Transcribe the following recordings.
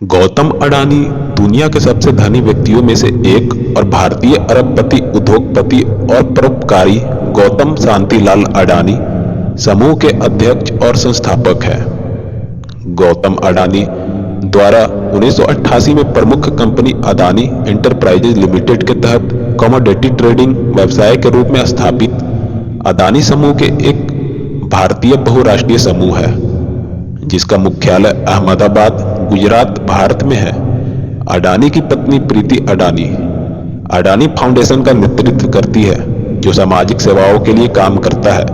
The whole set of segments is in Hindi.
गौतम अडानी दुनिया के सबसे धनी व्यक्तियों में से एक और भारतीय अरबपति, उद्योगपति और परोपकारी गौतम शांतिलाल अडानी समूह के अध्यक्ष और संस्थापक हैं। गौतम अडानी द्वारा 1988 में प्रमुख कंपनी अदानी एंटरप्राइजेज लिमिटेड के तहत कमोडिटी ट्रेडिंग व्यवसाय के रूप में स्थापित अदानी समूह के एक भारतीय बहुराष्ट्रीय समूह है, जिसका मुख्यालय अहमदाबाद, गुजरात, भारत में है। अडानी की पत्नी प्रीति अडानी अडानी फाउंडेशन का नेतृत्व करती है, जो सामाजिक सेवाओं के लिए काम करता है।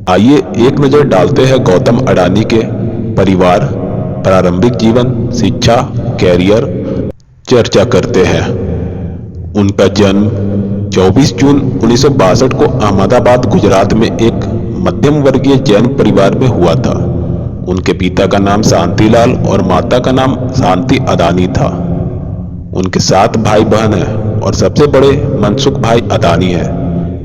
आइए एक नजर डालते हैं गौतम अडानी के परिवार, प्रारंभिक जीवन, शिक्षा, कैरियर चर्चा करते हैं। उनका जन्म 24 जून 1962 को अहमदाबाद, गुजरात में एक मध्यम वर्गीय जैन परिवार में हुआ था। उनके पिता का नाम शांतिलाल और माता का नाम शांति अडानी था। उनके 7 भाई बहन हैं और सबसे बड़े मनसुख भाई अडानी है।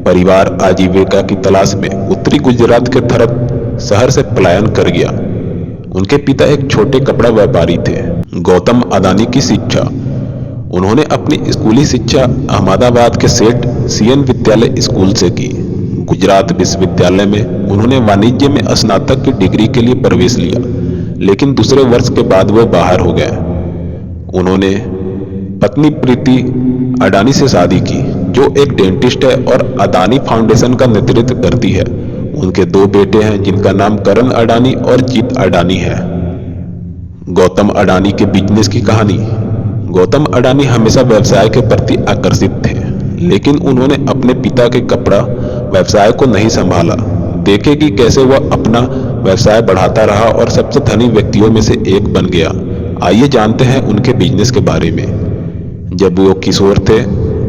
परिवार आजीविका की तलाश में उत्तरी गुजरात के थरत शहर से पलायन कर गया। उनके पिता एक छोटे कपड़ा व्यापारी थे। गौतम अडानी की शिक्षा। उन्होंने अपनी स्कूली शिक्षा अहमदाबाद के सेठ सीएन विद्यालय स्कूल से की। गुजरात विश्वविद्यालय में उन्होंने वाणिज्य में स्नातक की डिग्री के लिए प्रवेश लिया, लेकिन दूसरे वर्ष के बाद वह बाहर हो गए। उन्होंने पत्नी प्रीति अडानी से शादी की, जो एक डेंटिस्ट है और अडानी फाउंडेशन का नेतृत्व करती है। उनके 2 बेटे हैं, जिनका नाम करण अडानी और जीत अडानी है। गौतम अडानी के बिजनेस की कहानी। गौतम अडानी हमेशा व्यवसाय के प्रति आकर्षित थे, लेकिन उन्होंने अपने पिता के कपड़ा व्यवसाय को नहीं संभाला। देखे कि कैसे वह अपना व्यवसाय बढ़ाता रहा और सबसे धनी व्यक्तियों में से एक बन गया। आइए जानते हैं उनके बिजनेस के बारे में। जब वो किशोर थे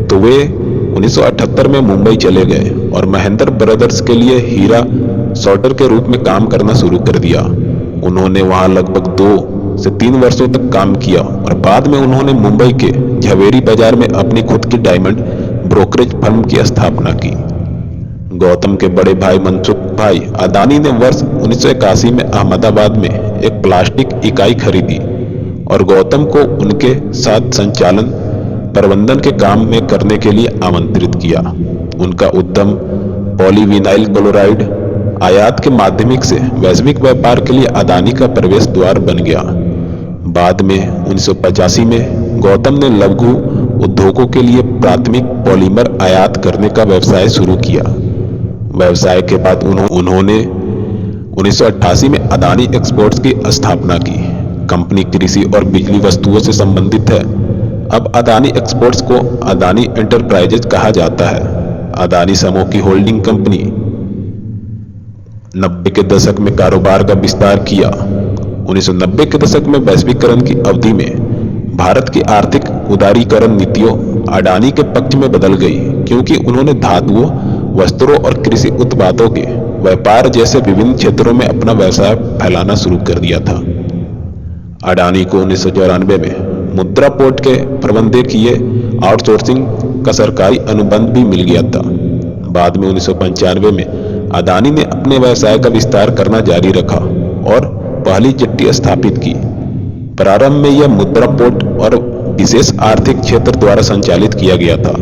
तो वे 1978 में मुंबई चले गए और महेंद्र ब्रदर्स के लिए हीरा सॉर्टर के रूप में काम करना शुरू कर दिया। उन्होंने वहां लगभग 2 से 3 वर्षों तक काम किया और बाद में उन्होंने मुंबई के झवेरी बाजार में अपनी खुद की डायमंड ब्रोकरेज फर्म की स्थापना की। गौतम के बड़े भाई मनसुख भाई अडानी ने वर्ष 1981 में अहमदाबाद में एक प्लास्टिक इकाई खरीदी और गौतम को उनके साथ संचालन प्रबंधन के काम में करने के लिए आमंत्रित किया। उनका उद्यम पॉलीविनाइल क्लोराइड आयात के माध्यम से वैश्विक व्यापार के लिए अडानी का प्रवेश द्वार बन गया। बाद में 1985 में गौतम ने लघु उद्योगों के लिए प्राथमिक पॉलीमर आयात करने का व्यवसाय शुरू किया। व्यवसाय के बाद उन्होंने 1988 में अडानी एक्सपोर्ट्स की स्थापना की। कंपनी कृषि और बिजली वस्तुओं से संबंधित है। अब अडानी एक्सपोर्ट्स को अडानी एंटरप्राइजेज कहा जाता है। अडानी समूह की होल्डिंग कंपनी 90 के दशक में कारोबार का विस्तार किया। 1990 के दशक में वैश्वीकरण की अवधि में भारत की आर्थिक उदारीकरण नीतियों अडानी के पक्ष में बदल गई, क्योंकि उन्होंने धातुओं, वस्त्रों और कृषि उत्पादों के व्यापार जैसे विभिन्न क्षेत्रों में अपना व्यवसाय फैलाना शुरू कर दिया था। अडानी को 1994 में मुद्रा पोर्ट के प्रबंधकीय आउटसोर्सिंग का सरकारी अनुबंध भी मिल गया था। बाद में 1995 में अडानी ने अपने व्यवसाय का विस्तार करना जारी रखा और पहली जेट्टी स्थापित की। प्रारंभ में यह मुद्रा पोर्ट और विशेष आर्थिक क्षेत्र द्वारा संचालित किया गया था,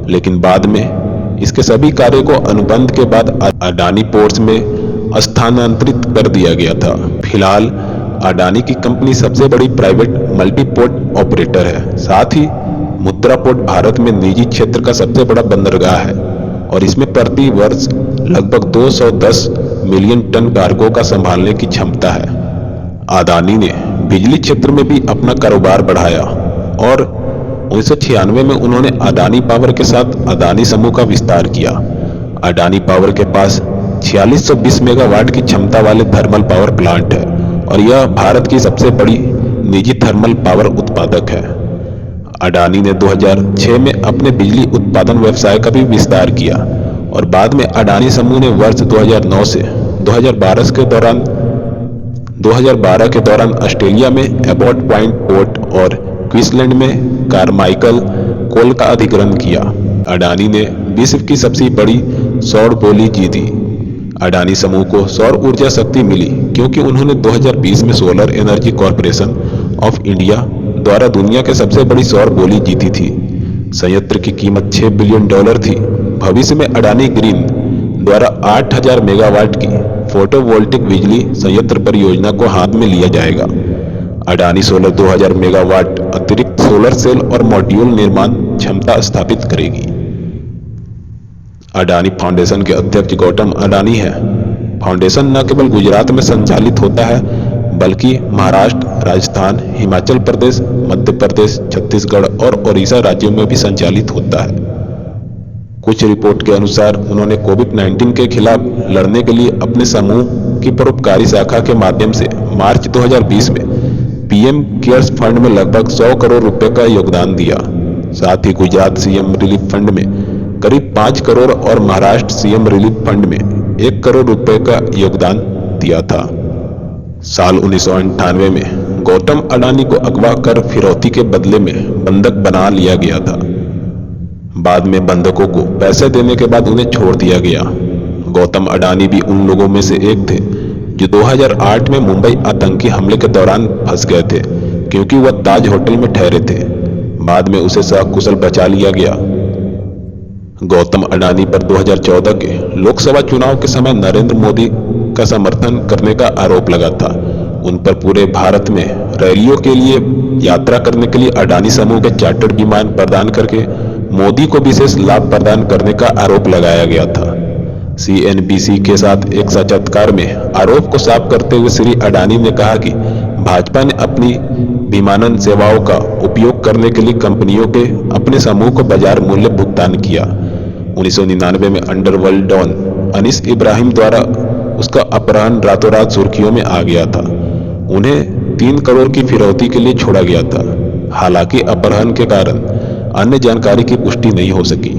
लेकिन बाद में इसके सभी कार्य को अनुबंध के बाद अडानी पोर्ट्स में स्थानांतरित कर दिया गया था। फिलहाल अडानी की कंपनी सबसे बड़ी प्राइवेट मल्टी पोर्ट ऑपरेटर है। साथ ही मुद्रा पोर्ट भारत में निजी क्षेत्र का सबसे बड़ा बंदरगाह है और इसमें प्रति वर्ष लगभग 210 मिलियन टन कार्गो का संभालने की क्षमता है। अडानी ने बिजली क्षेत्र में भी अपना कारोबार बढ़ाया और 1996 में उन्होंने अडानी पावर के साथ अडानी समूह का विस्तार किया। अडानी पावर के पास 4620 मेगावाट की क्षमता वाले थर्मल पावर प्लांट है और यह भारत की सबसे बड़ी निजी थर्मल पावर उत्पादक है। अडानी ने 2006 में अपने बिजली उत्पादन व्यवसाय का भी विस्तार किया और बाद में अडानी समूह ने वर्ष 2009 से 2012 के दौरान ऑस्ट्रेलिया में एबॉट पॉइंट पोर्ट और क्वींसलैंड में कारमाइकल कोल का अधिग्रहण किया। अडानी ने विश्व की सबसे बड़ी सौर बोली जीती। अडानी समूह को सौर ऊर्जा शक्ति मिली क्योंकि उन्होंने 2020 में solar energy corporation of India द्वारा दुनिया के सबसे बड़ी सौर बोली जीती थी। संयंत्र की कीमत $6 बिलियन थी। भविष्य में अडानी ग्रीन द्वारा 8000 मेगावाट की फोटोवोल्टिक बिजली संयंत्र परियोजना को हाथ में लिया जाएगा। अडानी सोलर 2000 मेगावाट अतिरिक्त सोलर सेल और मॉड्यूल निर्माण क्षमता स्थापित करेगी। अडानी फाउंडेशन के अध्यक्ष गौतम अडानी है। फाउंडेशन न केवल गुजरात में संचालित होता है बल्कि महाराष्ट्र, राजस्थान, हिमाचल प्रदेश, मध्य प्रदेश, छत्तीसगढ़ और ओडिशा राज्यों में भी संचालित होता है। कुछ रिपोर्ट के अनुसार उन्होंने कोविड-19 के खिलाफ लड़ने के लिए अपने समूह की परोपकारी शाखा के माध्यम से मार्च 2020 में पीएम केयर्स फंड में लगभग 100 करोड़ रुपए का योगदान दिया। साथ ही गुजरात सीएम रिलीफ फंड में करीब 5 करोड़ और महाराष्ट्र सीएम रिलीफ फंड में 1 करोड़ रुपए का योगदान दिया था। साल 1998 में गौतम अडानी को अगवा कर फिरौती के बदले में बंधक बना लिया गया था। बाद में बंधकों को पैसे देने के बाद उन्हें छोड़ दिया गया। गौतम अडानी भी उन लोगों में से एक थे जो 2008 में मुंबई आतंकी हमले के दौरान फंस गए थे क्योंकि वह ताज होटल में ठहरे थे। बाद में उसे सकुशल बचा लिया गया। गौतम अडानी पर 2014 के लोकसभा चुनाव के समय नरेंद्र मोदी का समर्थन करने का आरोप लगा था। उन पर पूरे भारत में रैलियों के लिए यात्रा करने के लिए अडानी समूह के चार्टर्ड विमान प्रदान करके मोदी को विशेष लाभ प्रदान करने का आरोप लगाया गया था। CNBC के साथ एक साक्षात्कार में आरोप को साफ करते हुए श्री अडानी ने कहा कि भाजपा ने अपनी विमानन सेवाओं का उपयोग करने के लिए कंपनियों के अपने समूह को बाजार मूल्य भुगतान किया। 1999 में अंडरवर्ल्ड डॉन अनीस इब्राहिम द्वारा उसका अपहरण रातों रात सुर्खियों में आ गया था। उन्हें 3 करोड़ की फिरौती के लिए छोड़ा गया था। हालांकि अपहरण के कारण अन्य जानकारी की पुष्टि नहीं हो सकी।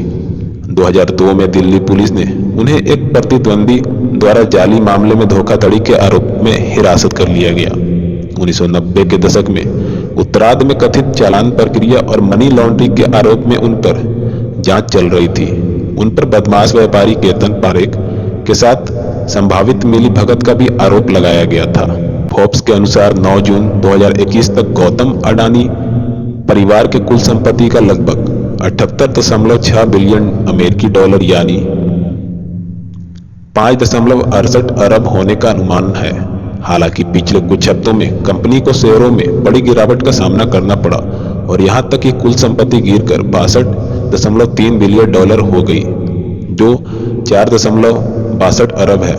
2002 में दिल्ली पुलिस ने उन्हें एक प्रतिद्वंदी द्वारा जाली मामले में धोखाधड़ी के आरोप में हिरासत कर लिया गया। 1990 के दशक में उत्तरार्ध में कथित चालान प्रक्रिया और मनी लॉन्ड्रिंग के आरोप में उन पर जांच चल रही थी। उन पर बदमाश व्यापारी केतन पारेख के साथ संभावित मिलीभगत का भी आरोप लगाया गया था। फोर्ब्स के अनुसार 9 जून 2021 तक गौतम अडानी परिवार के कुल संपत्ति का लगभग 78.6 बिलियन अमेरिकी डॉलर यानी 5.68 अरब होने का अनुमान है। हालांकि पिछले कुछ हफ्तों में कंपनी को शेयरों में बड़ी गिरावट का सामना करना पड़ा और यहां तक कि कुल संपत्ति गिरकर 62.3 बिलियन डॉलर हो गई, जो 4.62 अरब है।